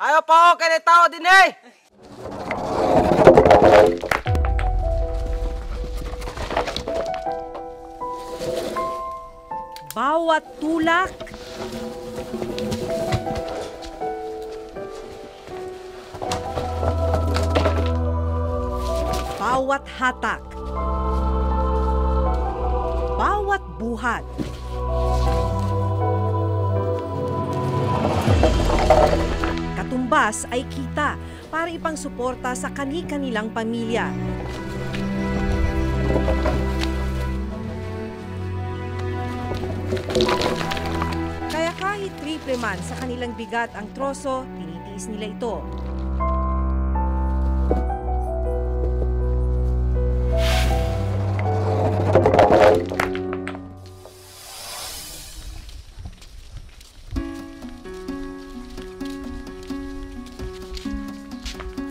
Ayaw po, kaya tao din eh! Bawat tulak, bawat hatak, bawat buhat, katumbas ay kita para ipangsuporta sa kani-kanilang pamilya. Kaya kahit triple man sa kanilang bigat ang troso, tinitiis nila ito.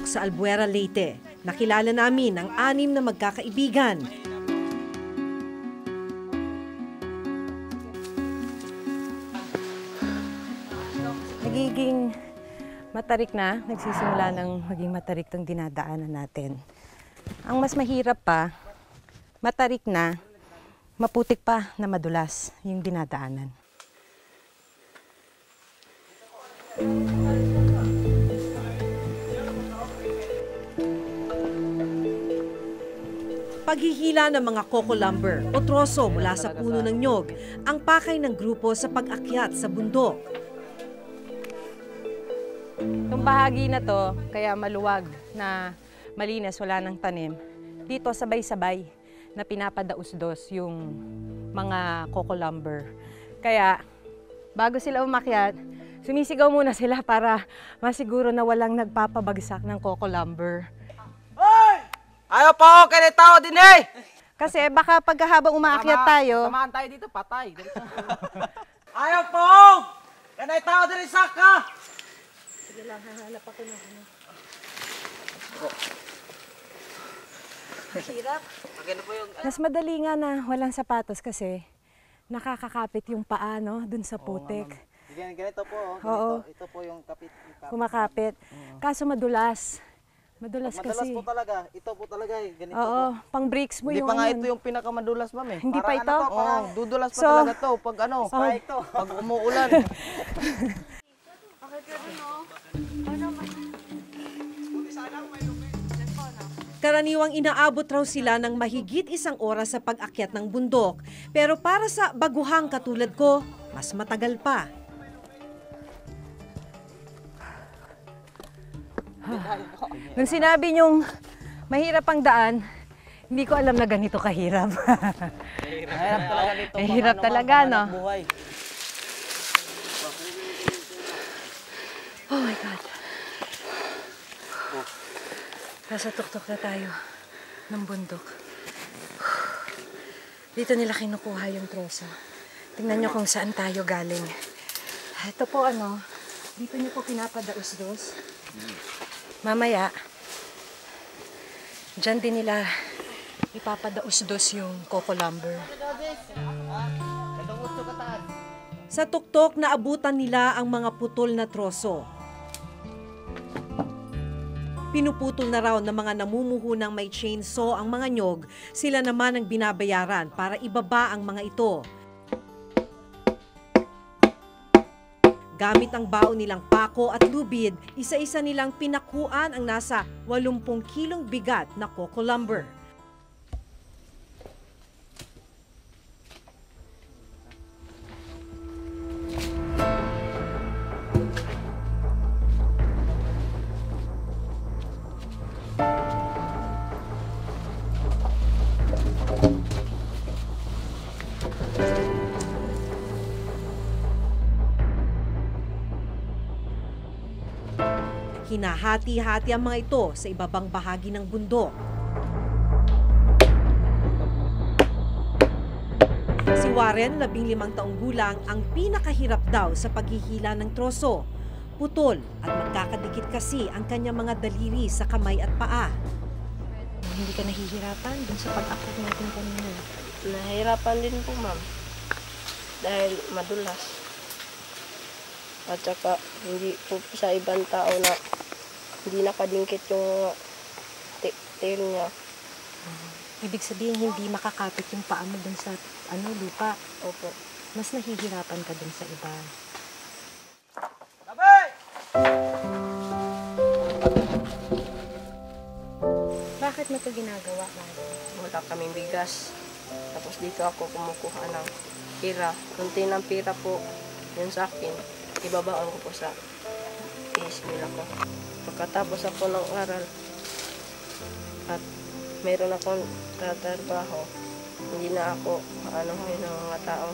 Sa Albuera, Leyte, nakilala namin ang 6 na magkakaibigan. Nagiging matarik na, nagsisimula ng maging matarik tong dinadaanan natin. Ang mas mahirap pa, matarik na, maputik pa na madulas yung dinadaanan. Paghihila ng mga coco lumber o troso mula sa puno ng nyog ang pakay ng grupo sa pag-akyat sa bundok. Itong bahagi na to, kaya maluwag na malinis, wala ng tanim. Dito sabay-sabay na pinapadausdos yung mga coco lumber. Kaya bago sila umakyat, sumisigaw muna sila para masiguro na walang nagpapabagsak ng coco lumber. Ayaw po, kaya tao din eh! Kasi baka pagkahabang umaakyat tayo, Tamaan tayo dito, patay. Ayaw po! Kaya tao din saka! sige lang, hahanap ako ng ano. Hirap. Mas madali nga na walang sapatos kasi nakakakapit yung paa, no, dun sa putik. Ganito po, Oo. Ito po yung kapit. Kumakapit. Kaso madulas. Madulas kasi. po talaga. Ito po talaga eh. Ganito Oo, pang bricks mo Hindi yung pa nga ano. ito yung pinakamadulas, ma'am eh. Hindi pa ito? Dudulas pa So, talaga to pag ano, Spike to. Pag umuulan. Karaniwang inaabot raw sila ng mahigit 1 oras sa pag-akyat ng bundok. Pero para sa baguhang katulad ko, mas matagal pa. Nung sinabi niyong mahirap ang daan, hindi ko alam na ganito kahirap. Mahirap talaga dito. Mahirap talaga, no? Buhay. Oh my God. Nasa tuktok na tayo ng bundok. Dito nila kinukuha yung troso. Tingnan nyo kung saan tayo galing. Ito po ano, dito nyo po pinapadausdos. Mamaya, dyan din nila ipapadausdos yung coco lumber. Sa tuktok, naabutan nila ang mga putol na troso. Pinuputol na raw ng mga namumuho ng may chainsaw ang mga nyog, sila naman ang binabayaran para ibaba ang mga ito. Gamit ang baon nilang pako at lubid, isa-isa nilang pinakuan ang nasa 80 kilong bigat na coco lumber. Hinahati-hati ang mga ito sa ibabang bahagi ng bundok. Si Warren, 15 taong gulang, ang pinakahirap daw sa paghihila ng troso. Putol at magkakadikit kasi ang kanyang mga daliri sa kamay at paa. Hindi ka nahihirapan dun sa pag-akyat natin kanina? Nahirapan din po, ma'am. Dahil madulas. At saka hindi po sa ibang tao na hindi nakadingkit yung mga tail niya. Ibig sabihin, hindi makakapit yung paa mo dun sa lupa. Opo. Mas nahihirapan ka dun sa iba. Tabi! Bakit mo ito ginagawa, Mari? Wala kaming bigas. Tapos dito ako kumukuha ng pira. Kunti ng pira po yun sa akin. Ibabaon ko po sa school ako. Pagkatapos ako ng aral at mayroon akong tatrabaho, hindi na ako aanuhin ng mga tao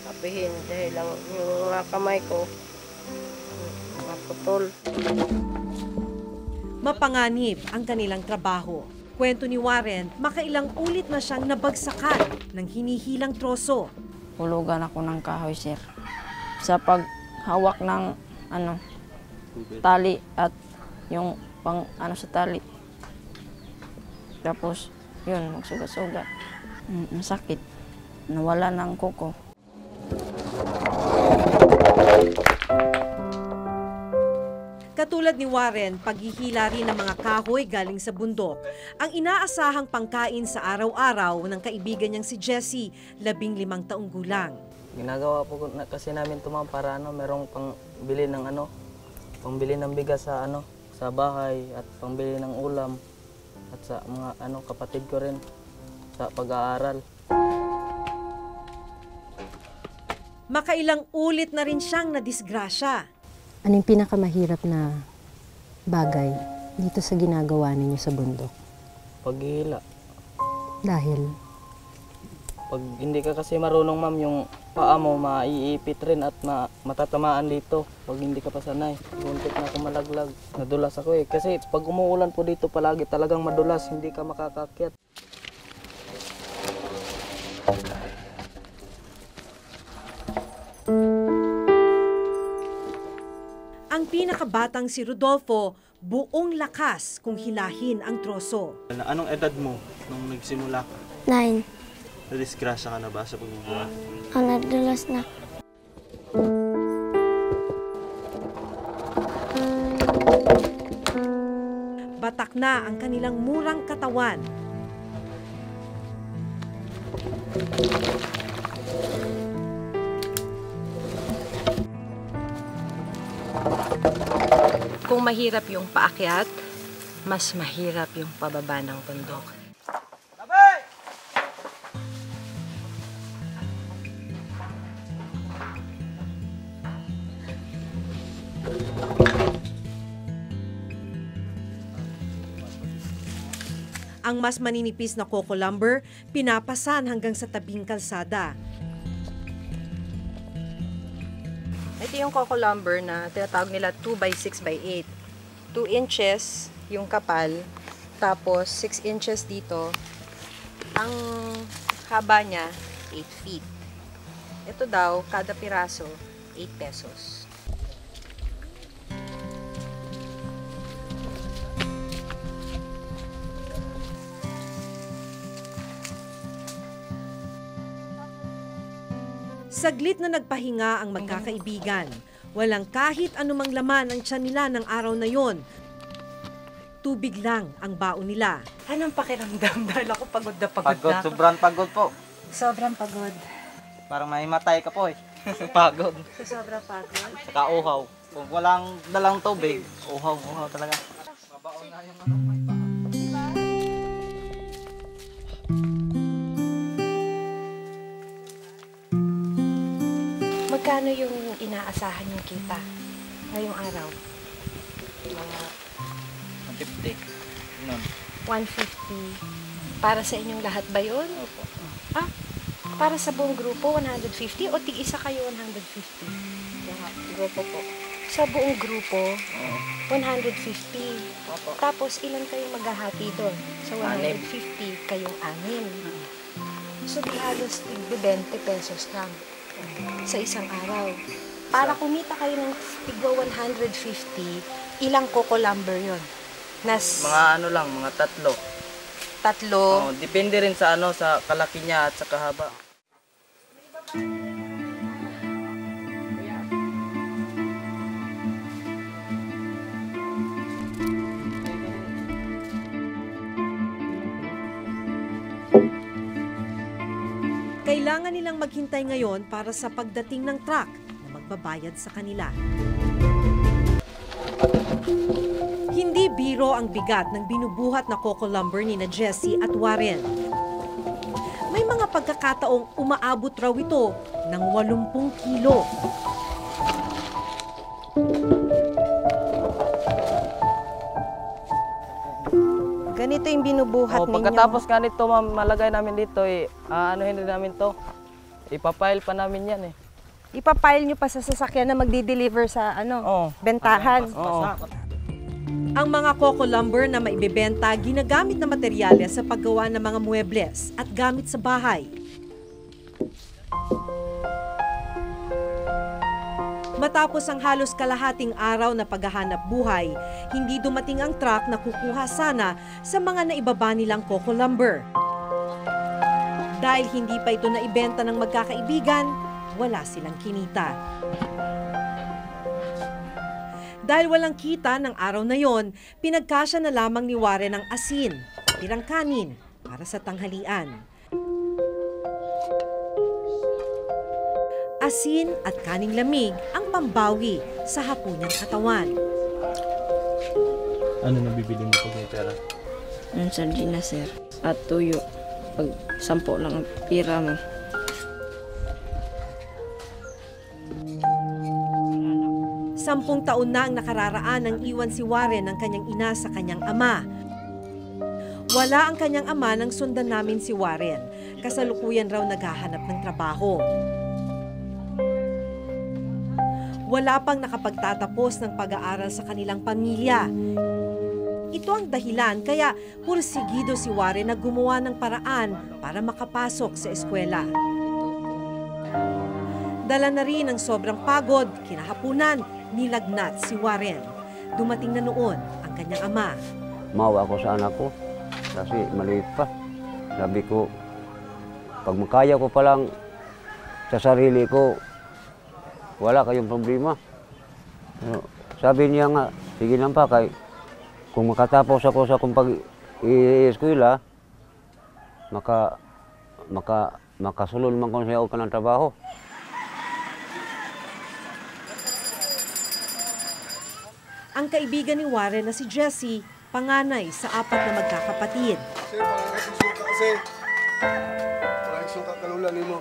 apihin dahil lang yung mga kamay ko maputol. Mapanganib ang kanilang trabaho. Kwento ni Warren, makailang ulit na siyang nabagsakan ng hinihilang troso. Hulugan ako ng kahoy, sir. Sa paghawak ng tali at yung pang sa tali. Tapos, yun, magsugat-sugat. Masakit. Nawala ng kuko. Katulad ni Warren, paghihila rin ng mga kahoy galing sa bundok ang inaasahang pangkain sa araw-araw ng kaibigan niyang si Jessie, 15 taong gulang. Ginagawa po kasi namin ito, ma'am, para merong pangbili ng bigas sa bahay at pangbili ng ulam at sa mga kapatid ko rin sa pag-aaral. Makailang ulit na rin siyang nadisgrasya. Ano yung pinakamahirap na bagay dito sa ginagawa ninyo sa bundok? Paghihila. Dahil? Pag hindi ka kasi marunong, ma'am, yung paa mo maiipit rin at matatamaan dito. Pag hindi ka pa sanay, muntik na ako malaglag. Nadulas ako kasi pag umuulan po dito palagi talagang madulas, hindi ka makakakyat. Ang pinakabatang si Rodolfo, buong lakas kung hilahin ang troso. Anong edad mo nung nagsimula ka? 9. Nadisgrasya ka na ba sa pagbubuhat? Ang nadulas na. Batak na ang kanilang murang katawan. Kung mahirap yung paakyat, mas mahirap yung pababa ng bundok. Tabi! Ang mas maninipis na coco lumber, pinapasan hanggang sa tabing kalsada. Ito yung coco lumber na tinatawag nila 2x6x8. 2 inches yung kapal, tapos 6 inches dito. Ang haba niya, 8 feet. Ito daw, kada piraso, 8 pesos. Saglit na nagpahinga ang magkakaibigan. Walang kahit anumang laman ang tiyan nila ng araw na yon. Tubig lang ang baon nila. Anong pakiramdam? Dahil ako pagod na Pagod, sobrang pagod po. Sobrang pagod. Parang may matay ka po eh. Pagod. Sa sobrang pagod. Saka uhaw. Kung walang dalang tubig, uhaw talaga. Magkano yung inaasahan yung kita ngayong araw? Mga 50. Ganun. 150. Para sa inyong lahat ba yun? Ah, para sa buong grupo, 150? O tig-isa kayo 150? Grupo po. Sa buong grupo, 150. Opo. Tapos, ilan kayong maghahati doon? Sa 150, kayong 6. So, di halos tig 20 pesos lang sa isang araw. Para kumita kayo ng tigwa 150, ilang coco lumber yun? Mga mga tatlo. Tatlo. Depende rin sa sa kalaki niya at sa kahaba. Kailangan nilang maghintay ngayon para sa pagdating ng truck na magbabayad sa kanila. Hindi biro ang bigat ng binubuhat na coco lumber ni na Jessie at Warren. May mga pagkakataong umaabot raw ito ng 80 kilo. Ganito yung binubuhat ninyo. Pagkatapos nga nito, ma'am, malagay namin dito, anuhin rin namin to. Ipapile pa namin yan Ipapile nyo pa sa sasakyan na magdi-deliver sa bentahan. Oo. Ang mga coco lumber na maibebenta ginagamit na materyales sa paggawa ng mga muebles at gamit sa bahay. Matapos ang halos kalahating araw na paghahanap buhay, hindi dumating ang truck na kukuha sana sa mga naibaba nilang coco lumber. Dahil hindi pa ito naibenta ng magkakaibigan, wala silang kinita. Dahil walang kita ng araw na yon, pinagkasya na lamang ni Warren ang asin, tirang kanin, para sa tanghalian. Asin at kaning lamig ang pambawi sa hapunang katawan. Ano nabibili mo pag may pera? Yung sardinas, sir. At tuyo. Pag 10 lang ang pira mo. Sampung taon na ang nakararaan nang iwan si Warren ng kanyang ina sa kanyang ama. Wala ang kanyang ama nang sundan namin si Warren. Kasalukuyan raw naghahanap ng trabaho. Wala pang nakapagtatapos ng pag-aaral sa kanilang pamilya. Ito ang dahilan kaya pursigido si Warren na gumawa ng paraan para makapasok sa eskwela. Dala na rin ang sobrang pagod, kinahapunan, nilagnat si Warren. Dumating na noon ang kanyang ama. Mawa ako sa anak ko kasi maliit pa. Sabi ko, pag makaya ko pa lang sa sarili ko, wala kayong problema. Sabi niya nga, sige lang pa, kung makatapos ako sa kung pag-i-eskwela, makasulod man ko siya ka ng trabaho. Ang kaibigan ni Warren na si Jessie, panganay sa 4 na magkakapatid. Sir, parang suka kasi. Parang suka kalulan mo.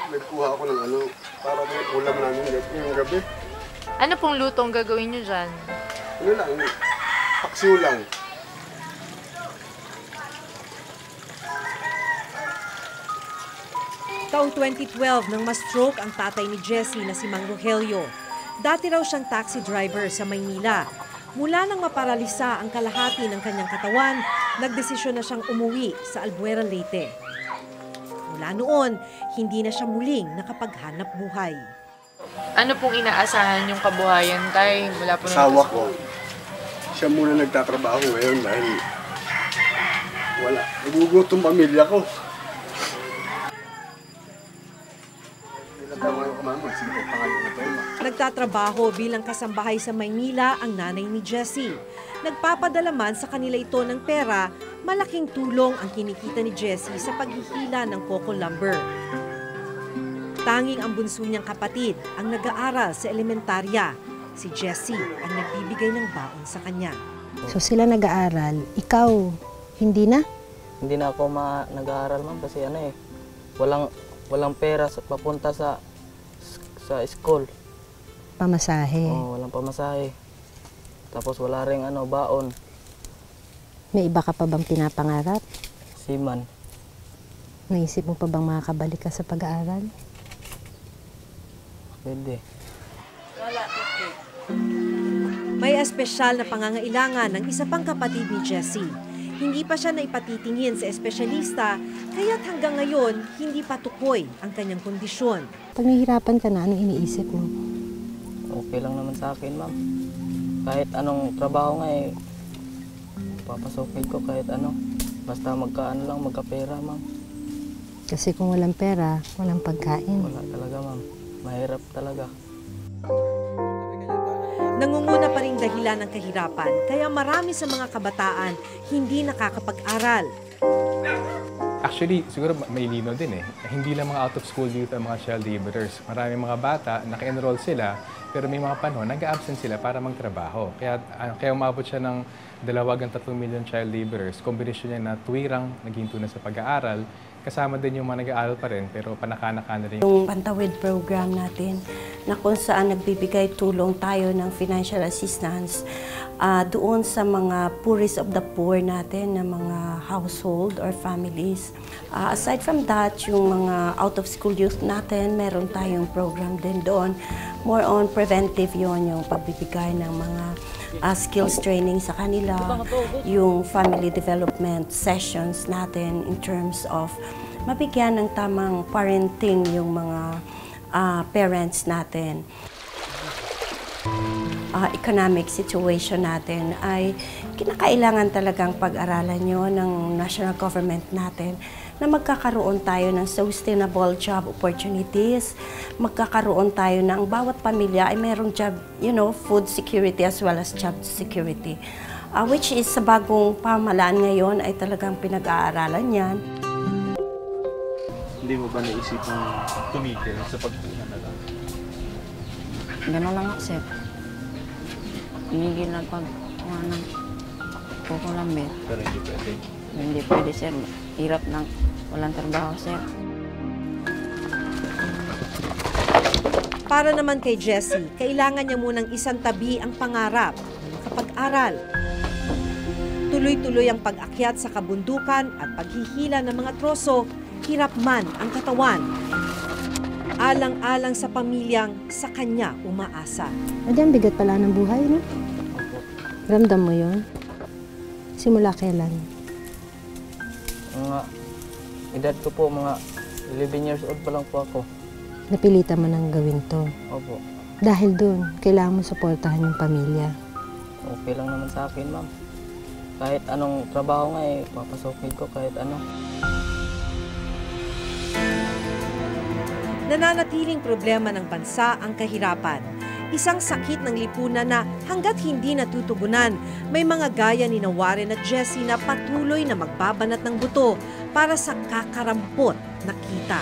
Nagkuha ako ng para may ulam namin ngayong gabi. Ano pong lutong gagawin nyo dyan? Ano lang, paksiw lang. Taong 2012 nang ma-stroke ang tatay ni Jessie na si Mang Rogelio. Dati raw siyang taxi driver sa Maynila. Mula nang maparalisa ang kalahati ng kanyang katawan, nagdesisyon na siyang umuwi sa Albuera, Leyte. Mula noon, hindi na siya muling nakapaghanap buhay. Ano pong inaasahan yung kabuhayan, tay? Mula po Asawa ko, siya muna nagtatrabaho ngayon dahil wala. Nagugutom pamilya ko. Nagtatrabaho bilang kasambahay sa Maynila ang nanay ni Jessie. Nagpapadala man sa kanila ito ng pera, malaking tulong ang kinikita ni Jessie sa paghihila ng coco lumber. Tanging ang bunso niyang kapatid ang nag-aaral sa elementarya. Si Jessie ang nagbibigay ng baon sa kanya. So sila nag-aaral, ikaw hindi na? Hindi na ako nag-aaral, ma'am, kasi walang pera papunta sa school. Pamasahe. Oo, walang pamasahe. Tapos wala ring baon. May iba ka pa bang pinapangarap? Seaman. Naisip mo pa bang makakabalik ka sa pag-aaral? Pwede. May espesyal na pangangailangan ng isa pang kapatid ni Jessie. Hindi pa siya naipatitingin sa espesyalista, kaya't hanggang ngayon, hindi pa tukoy ang kanyang kondisyon. Pag nahihirapan ka na, anong iniisip mo? Okay lang naman sa akin, ma'am. Kahit anong trabaho nga papasokin ko kahit ano. Basta magkapera, ma'am. Kasi kung walang pera, walang pagkain. Wala talaga, ma'am. Mahirap talaga. Nangunguna pa rin dahilan ng kahirapan, kaya marami sa mga kabataan hindi nakakapag-aral. Actually, siguro may lino din eh. Hindi lang mga out-of-school youth ang mga child laborers. Maraming mga bata, naka-enroll sila, pero may mga panahon, nag-absent sila para magtrabaho. Kaya umabot siya ng 2 hanggang 3 million child laborers. Kombinasyon niya na tuwirang naghinto na sa pag-aaral, kasama din yung mga nag-aaral pa rin, pero panaka-naka na rin. Yung Pantawid program natin, na kung saan nagbibigay tulong tayo ng financial assistance doon sa mga poorest of the poor natin, na mga household or families. Aside from that, yung mga out-of-school youth natin, meron tayong program din doon. More on preventive yon, yung pagbibigay ng mga skills training sa kanila, yung family development sessions natin in terms of mabigyan ng tamang parenting yung mga parents natin. Economic situation natin ay kinakailangan talagang pag-aralan nyo ng national government natin na magkakaroon tayo ng sustainable job opportunities, magkakaroon tayo ng bawat pamilya ay merong job, food security as well as job security. Which is sa bagong pamahalaan ngayon ay talagang pinag-aaralan yan. Hindi mo ba naisip ng tumigil sa pagpunan na lang? Ganun lang ako, sir. Tumigil na pag-kuha ng kukulamber. Pero hindi pwede. Hindi pwede, sir. Hirap ng walang trabaho, sir. Para naman kay Jessie, kailangan niya munang isang tabi ang pangarap, makapag-aral. Tuloy-tuloy ang pag-akyat sa kabundukan at paghihila ng mga troso, hirap man ang katawan. Alang-alang sa pamilyang sa kanya umaasa. Adi, ang bigat pala ng buhay, no? Ramdam mo yun? Simula kailan? Mga edad ko po, mga 11 years old pa lang po ako. Napilitan mo nang gawin to. Opo. Dahil doon, kailangan mo suportahan yung pamilya. Okay lang naman sa akin, ma'am. Kahit anong trabaho nga papasokin ko kahit ano. Nananatiling problema ng bansa ang kahirapan. Isang sakit ng lipunan na hanggat hindi natutugunan, may mga gaya ni Warren at Jessie na patuloy na magbabanat ng buto para sa kakarampot na kita.